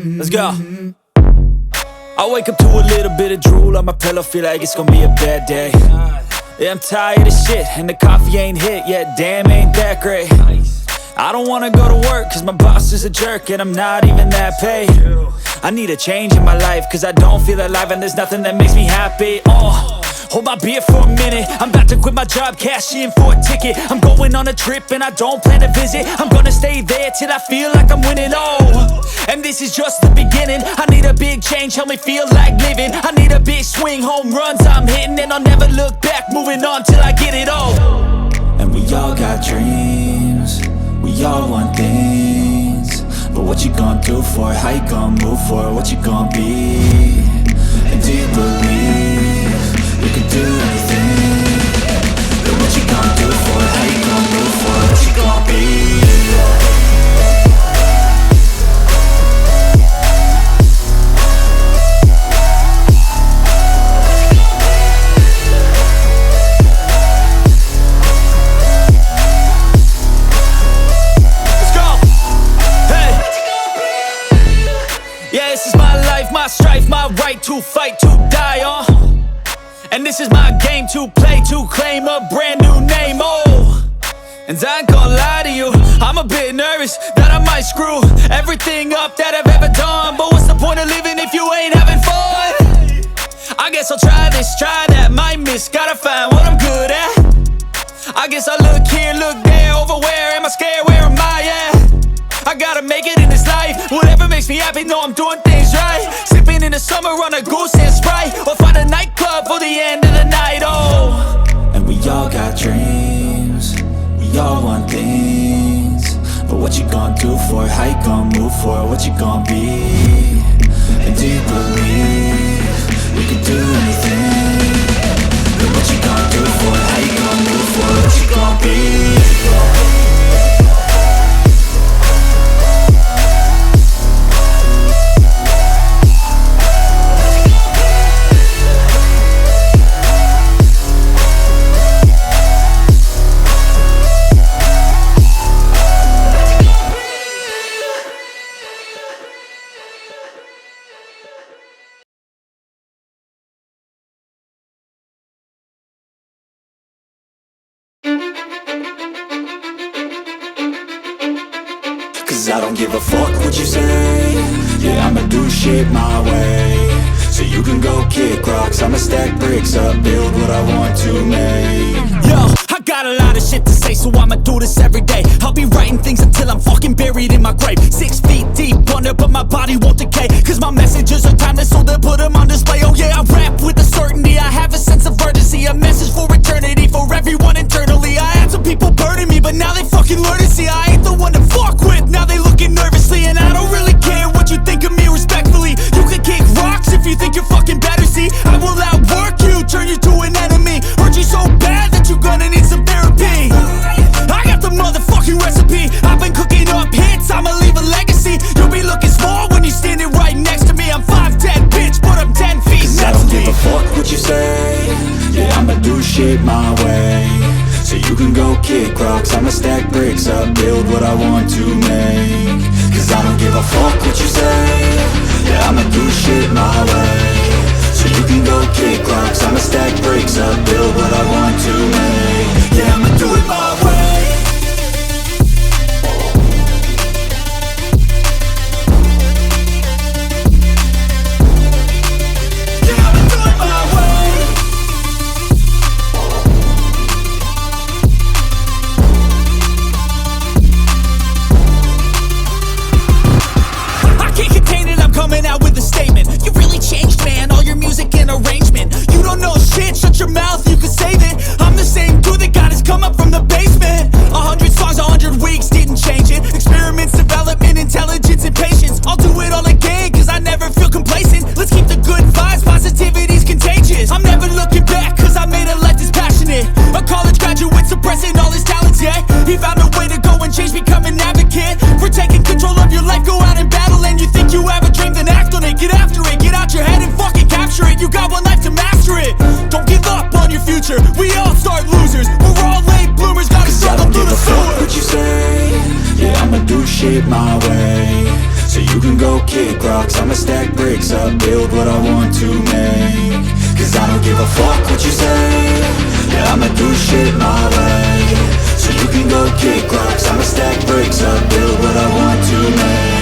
Let's go. I wake up to a little bit of drool on my pillow, feel like it's gonna be a bad day. Yeah, I'm tired of shit, and the coffee ain't hit yet, damn ain't that great. I don't wanna go to work, cause my boss is a jerk, and I'm not even that paid. I need a change in my life, cause I don't feel alive, and there's nothing that makes me happy. Hold my beer for a minute, I'm about to quit my job, cash in for a ticket. I'm going on a trip and I don't plan to visit. I'm gonna stay there till I feel like I'm winning, and this is just the beginning. I need a big change, help me feel like living. I need a big swing, home runs I'm hitting, and I'll never look back, moving on till I get it all. And we all got dreams, we all want things, but what you gonna do for it? How you gonna move for it? What you gonna be? And do you believe you can do anything? But what you gonna do for it? How you gonna move for it? What you gonna be? My strife, my right to fight, to die on. And this is my game to play, to claim a brand new name, And I ain't gonna lie to you, I'm a bit nervous that I might screw everything up that I've ever done. But what's the point of living if you ain't having fun? I guess I'll try this, try that, might miss, gotta find what I'm good at. I guess I look here, look there, over where am I scared, where am I at? I gotta make it in this life, whatever makes me happy, know I'm doing things right. Sipping in the summer on a Goose and Sprite, or find a nightclub for the end of the night, And we all got dreams, we all want things, but what you gonna do for it? How you gonna move for it? What you gonna be? And do you believe you can do anything? But what you gonna do for it? How you gonna move for it? What you gonna be? I don't give a fuck what you say. Yeah, I'ma do shit my way. So you can go kick rocks, I'ma stack bricks up, build what I want to make. Yo, I got a lot of shit to say, so I'ma do this every day. I'll be writing things until I'm fucking buried in my grave. 6 feet deep under, but my body won't decay, cause my messages are timeless, so they'll put them on display. Oh yeah, I rap with a certainty, I have a sense of urgency, a message for eternity, for everyone internally. I had some people burning me, but now they fucking learn to see I ain't the one to fuck with. Now they looking nervously, and I don't really care what you think of me, respectfully. You can kick rocks if you think you're fucking better, see. I will outwork you, turn you to an enemy. Hurt you so bad that you're gonna need some therapy. I got the motherfucking recipe, I've been cooking up hits, I'ma leave a legacy. You'll be looking small when you're standing right next to me. I'm 5'10", bitch, but I'm 10 feet. Cause I don't give a fuck what you say. Yeah, I'ma do shit my way. So you can go kick rocks, I'ma stack bricks up, build what I want to make. Cause I don't give a fuck what you say. Yeah, I'ma do shit my way. So you can go kick rocks, I'ma stack bricks up, build what I want to make. Yeah, I'ma do it my way. go kick rocks, I'ma stack bricks up, build what I want to make. Cause I don't give a fuck what you say, yeah, I'ma do shit my way. So you can go kick rocks, I'ma stack bricks up, build what I want to make.